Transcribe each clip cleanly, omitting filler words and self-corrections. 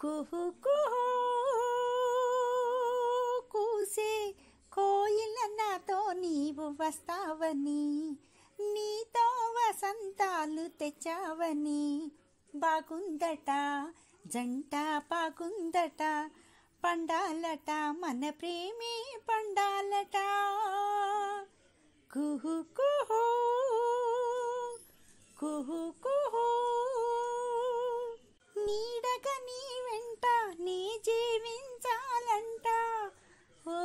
కుహు కుహు కూసే కోయిల నాతో నీవు వస్తావని, నీతో వసంతాలు తెచ్చావని. బాగుందట జంట బాగుందట, పండాలట మన ప్రేమే పండాలట. కుహు కుహు కుహు కుహు నీడగా నీ వెంట నీ జీవించాలంట. ఓ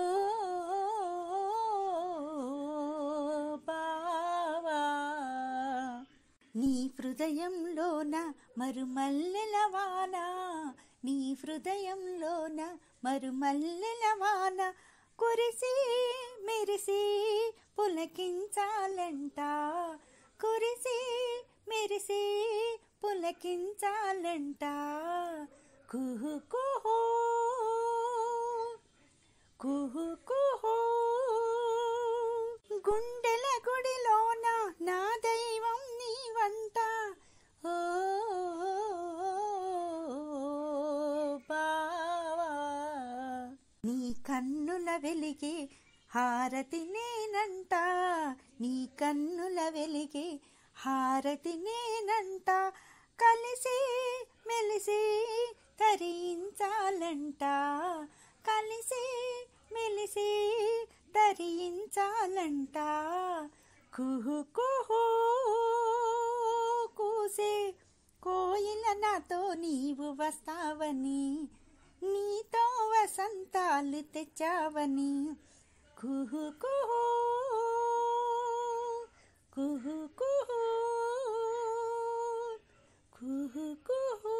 బావా, నీ హృదయంలోన మరుమల్లెల వాన, నీ హృదయంలోన మరుమల్లెల వాన కురిసి మెరిసి పులకించాలంట. కురిసి మెరిసి పులకించాలంట. కుహు కుహు కుహు కుహు గుండెల గుడిలోన నా దైవం నీవంట. ఓ బావా, నీ కన్నుల వెలిగే హారతి నేనంట, నీ కన్నుల వెలిగే హారతి నేనంట. కలిసి మెలిసి తరించాలంట, కలిసి మెలిసి తరించాలంట. కుహు కుహు కూసే కోయిల నాతో నీవు వస్తావని, నీతో వసంతాలు తెచ్చావని. కుహు కుహు కుహు కుహు కుహు కుహు.